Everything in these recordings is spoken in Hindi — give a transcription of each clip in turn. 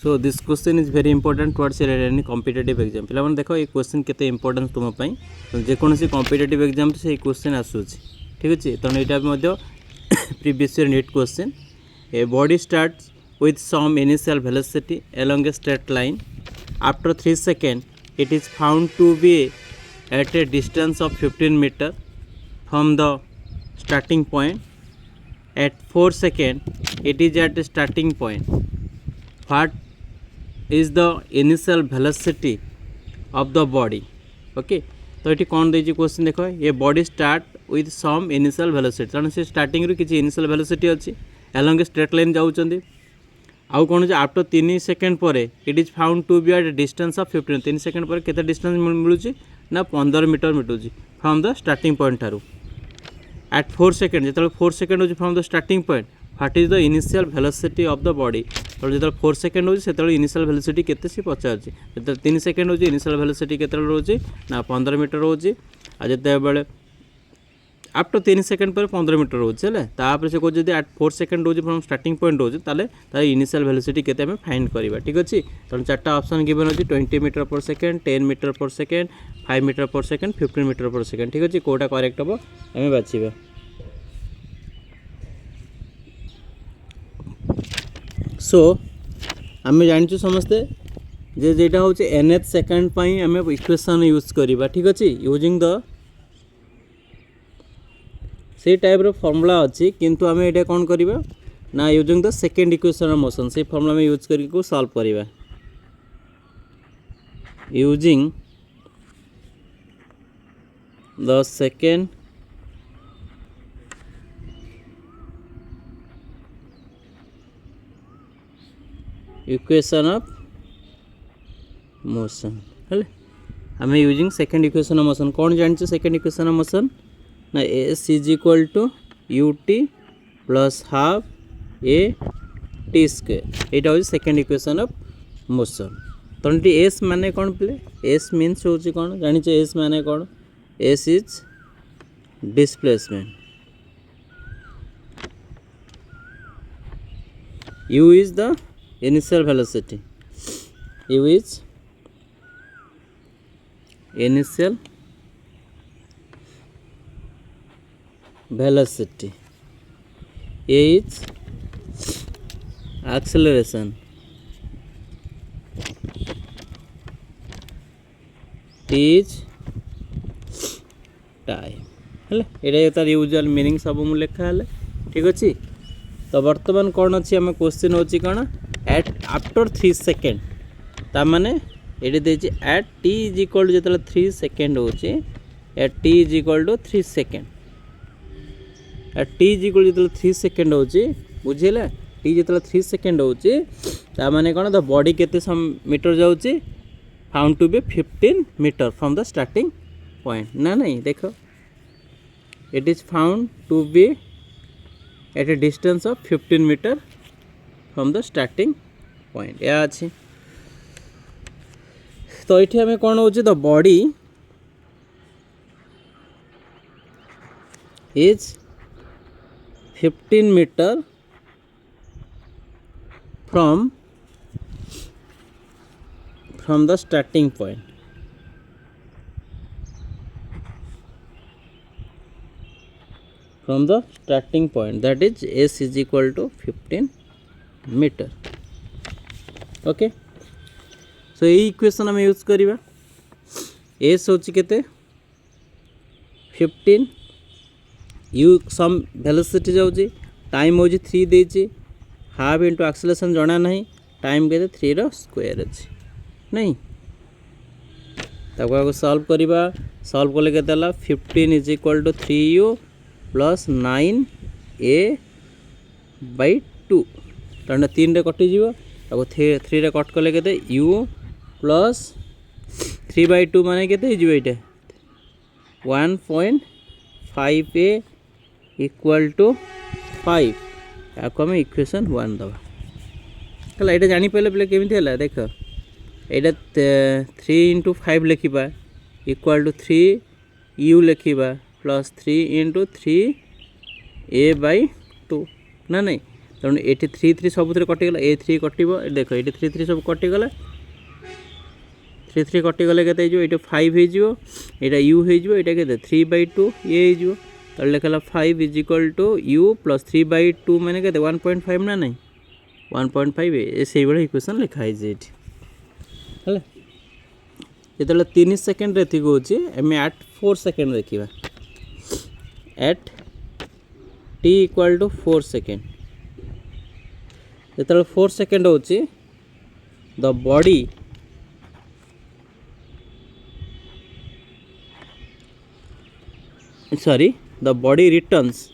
So this question is very important towards any competitive exam पे देखो ये क्वेश्चन केते इंपोर्टेंस तुम जेकोसी कॉम्पिटिटिव एग्जाम से क्वेश्चन आसूची ठीक अच्छे तेणु यहाँ previous year NEET question a body starts with some initial velocity along a straight line. After 3 seconds it is found to be at a distance of 15 meter from the starting point. At 4 seconds it is at a starting point. What is the initial velocity of the body? Okay, तो ये कौन देजी क्वेश्चन देखो ये body start with some initial velocity तेणु से स्टार्टिंग रू किसी इनिशियल वेलोसिटी अच्छी along a straight line जाऊँच आउ कौन आफ्टर 3 सेकेंड पर it is found to be at distance of 15 3 second पर केते डिस्टेंस मिलूँ ना 15 मीटर मिलूँ फ्रॉम द स्टार्टिंग पॉइंट ठारू एट 4 सेकेंड जो 4 सेकेंड हो from the starting point what is the initial velocity of the body तो जो 4 सेकेंड हो इनिशियल वेलोसिटी केते से पचार जो 3 सेकेंड हो इनिशियल वेलोसिटी केते रोचे ना 15 मीटर रोचे आ जिते आफ्टर 3 सेकेंड पर 15 मीटर रोचे है से कौन एट 4 सेकेंड रोज फ्रॉम स्टार्टिंग पॉइंट रोचे तार इनिशियल वेलोसिटी केते हमें फाइंड करवा ठीक अच्छे तेणु 4टा ऑप्शन गिवन अच्छी 20 metre per second 10 metre per second 5 metre per second 15 metre per second ठीक अच्छे कौटा करेक्ट हम आम बाछा सो आम जानचु समस्ते जे जेटा हूँ nth सेकेंड आम इक्वेशन यूज करवा ठीक अच्छे यूजिंग द से टाइप रो फॉर्मूला अच्छी किंतु आम ये कौन करवा ना using the second equation of motion से फॉर्मूला में यूज करके सॉल्व करवा using the second equation of motion है आम using second equation of motion कौन जानते सेकेंड इक्वेशन ऑफ मोशन ना s is equal to u t plus half a t square यहाँ हूँ सेकेंड इक्वेशन ऑफ मोशन तो एस माने कौन पे एस मीन्स हूँ कौन जानिए एस माने कौन S is displacement you is the initial velocity you is initial velocity A is acceleration T is time है ये तार यूजुअल मीनिंग सब मुझे लिखा है ठीक अच्छे तो बर्तमान कौन अच्छी आम क्वेश्चन होची कौन एट आफ्टर 3 सेकेंड ता माने ये देछि at T is equal to जो 3 सेकेंड होची at T is equal to 3 second T is equal जो 3 सेकेंड होची बुझेला टी जो 3 सेकेंड होची ता माने कौन द बॉडी केते मीटर जाऊँगी found to be 15 metre from the starting point ना नहीं देखो it is found to be at a distance of 15 metre from the starting point या अच्छी तो ये आम कौन हो the body is 15 meter from the starting point that is s is equal to 15 meter okay so ये इक्वेशन हम यूज करवा s होची केते 15 यू सम वेलोसिटी जाऊँगी टाइम हो 3 देची हाफ इंटू एक्सेलरेशन जना नहीं टाइम के 3 रो स्क्वायर अच्छी नहीं तक सॉल्व करवा सॉल्व कले के 15 is equal to 3u plus 9a by 2 तेना 3 रे कटिजी 3 रे कट कले के u प्लस 3/2 माने के ये 1.5a इक्वल टू 5 या आम इक्वेशन 1 दबा है यहाँ जापारे पे केमी है देख यहाँ 3 इंटू 5 लिखा इक्वल टू 3u लिखा प्लस 3 इंटू 3a बाई 2 ना नहीं तेणु ये 3 3 सब कटिगला ए 3 कटो देख ये 3 3 सब कटिगला 3 3 कटिगले के ये 5 हो यू हो 3/2 ये हो तो लिखा 5 is equal to u plus 3/2 मैंने के 1.5 ना नहीं 1.5 से इक्वेशन लिखाई है जो 3 सेकेंड रे ठीक होची एम एट 4 सेकेंड देखा at t equal to 4 second जो 4 सेकेंड होची the body sorry the body returns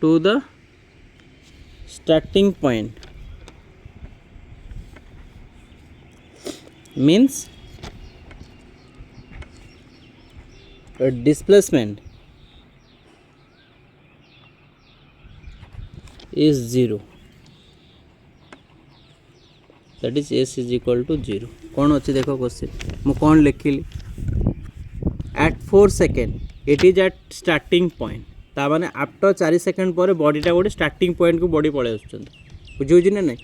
to the starting point means displacement is 0 that is s is equal to 0 कौन अच्छी देखो क्वेश्चन मु कौन लिखिली at 4 second it is at starting point ता माने आफ्टर 4 सेकेंड पर बॉडीटा गोटे स्टार्टिंग पॉइंट को बॉडी पळे आछुछन बुझिउछि ना नहीं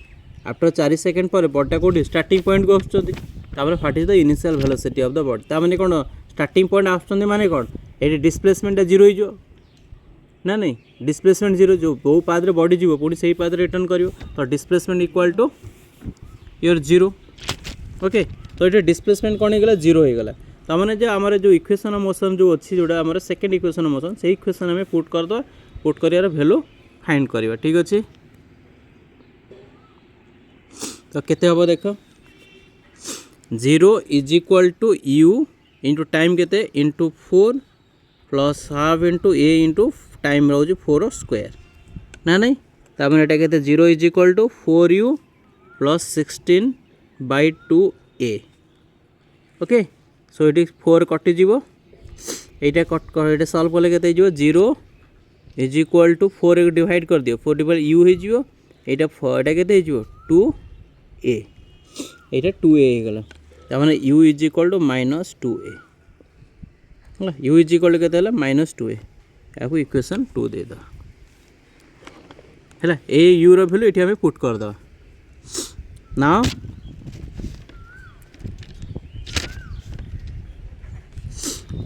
आफ्टर 4 सेकेंड पर बॉडीटा गोटे स्टार्टिंग पॉइंट को आछुछन तापर what is the initial velocity of the body ता माने कोन स्टार्टिंग पॉइंट आसुँच माने कौन ये डिस्प्लेसमेंट 0 हो ना नहीं डिस्प्लेसमेंट 0 जो बहु पाद बॉडी जीव पुणी से पाद रिटर्न कर तो displacement equal to your 0 okay तो ये डिस्प्लेसमेंट कौन होगा 0 होगा तो मैंने जो आम जो इक्वेशन मोशन जो अच्छी जोड़ा आम सेकेंड इक्वेशन मोशन से इक्वेशन आम पुट करदे पुट कर भैल्यू फाइंड करवा ठीक अच्छे तो केते हम देख 0 is equal to u into time के into 4 plus half into a into time रोज 4 स्क्वायर ना नहीं तमें यहाँ के 0 is equal to 4u plus 16/2 a okay so ये 4 कटिज यहाँ कट सल्व कले के 0 इज इक्वल टू 4 डिवाइड कर दियो 4 डिवाइड यू हो यहाँ के 2a यहाँ 2a होगा ताने u is equal to -2a u is equal to के -2a या इक्वेशन 2 दे दो है ए u रो वैल्यू ये पुट कर दो now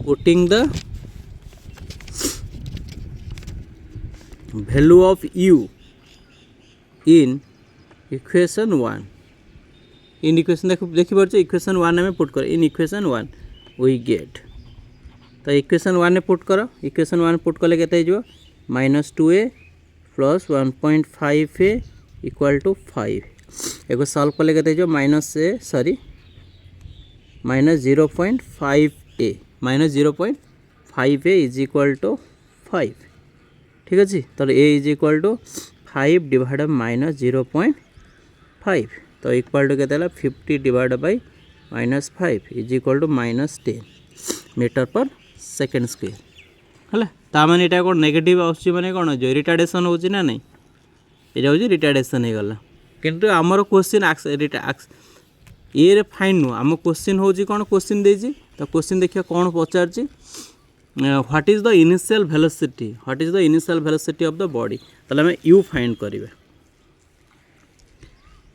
putting the value of u in equation 1 in equation देखी पार्छ इक्वेशन 1 में पुट कर इन इक्वेशन 1 वी गेट तो इक्वेशन 1 में पुट कर इक्वेशन 1 पुट कले केते जो -2a plus 1.5a equal to 5 एगो सॉल्व कले केते जो -0.5a इज इक्वल टू 5 ठीक अच्छे तो a is equal to 5 divide -0.5 तो इक्वल टू के 50 divide by -5 is equal to -10 metre per second square है ताने यहाँ कौन नेगेटिव आसुच्छी माने कौन जो रिटार्डेसन होची ना नहीं ये हूँ रिटार्डेसन हो गला किंतु आमर क्वेश्चन ये फाइन नुह आम क्वेश्चन हूँ कौन क्वेश्चन देती तो क्वेश्चन देखिए कौन पचार what is the initial velocity of the body ताले आम यू फाइंड करिवे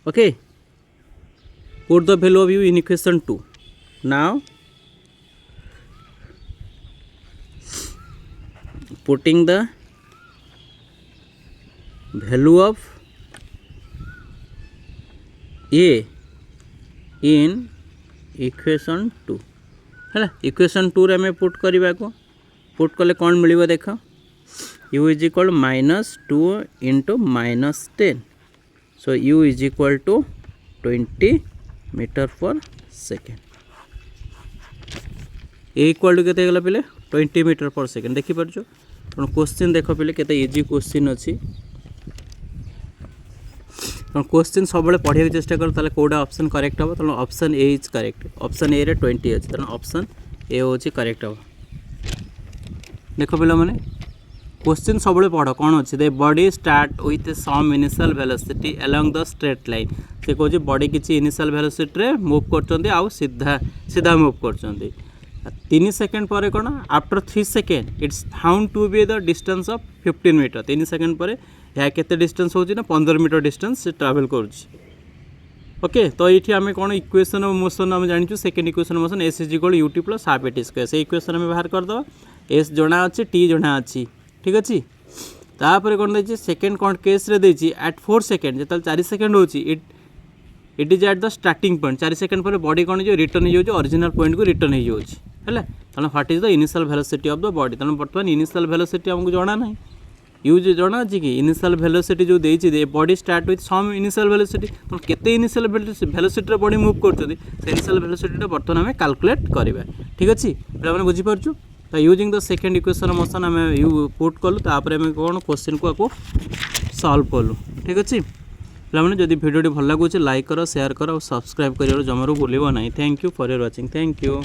okay put the value of u in equation 2 now putting the value of a in equation 2 है इक्वेशन 2 रे हमें पुट करवा को पुट कले कौन मिल देख u is equal -2 into -10 so u is equal to 20 metre per second equal to के गला पे 20 मीटर पर सेकेंड देखी पार्छ तेणु क्वेश्चन देख पे केते इजी क्वेश्चन अच्छी क्वेश्चन सब पढ़ा चेष्टा कर ताले कोडा ऑप्शन करेक्ट हम तेणु option A is correct option A रे 20 अच्छी तेणु ऑप्शन ए हूँ करेक्ट हम देख पे मैंने क्वेश्चन सब पढ़ कौन अच्छे the body start with some initial velocity along the straight line से कहे बॉडी किसी इनिशियल वेलोसिटी मूव कर सीधा सीधा मूव कर 3 सेकेंड पर कौन after 3 second it's found to be the distance of 15 metre 3 second पर यह केते डिस्टेंस होची ना 15 मीटर डिस्टेंस से ट्रैवल करुच्ची ओके तो ये आम कौन इक्वेशन ऑफ मोशन आम जानी second equation of motion s is equal u t plus half a t square से इक्वेशन आम बाहर करदे एस जना अच्छे टी जना अच्छी ठीक अच्छे तापर कौन देखिए सेकेंड कौन केस रे देछि एट 4 सेकेंड जो 4 सेकेंड होची it is at the starting point 4 second पर बॉडी कौन जो रिटर्न हो जाए ओरिजिनल पॉइंट को रिटर्न हो जाए तेना what is the initial velocity of the body तेना बर्तमान इनिशियल वेलोसिटी हमको जाना ना यूज जाना अच्छे कि इनिशियल वेलोसिटी जो देछि body start with some initial velocity तो केते इनिशियल वेलोसिटी बॉडी मूव करछथि से इनिशियल वेलोसिटी बर्तमान आम कैलकुलेट करबा ठीक अछि पे बुझी पारछु तो using the second equation motion आम यू पुट कलु तापर आम कौन क्वेश्चन को सॉल्व कलु ठीक अच्छे पे जदि वीडियो भल लगुच लाइक कर शेयर कर और सब्सक्राइब कर जमारू भूल ना thank you for your watching thank you.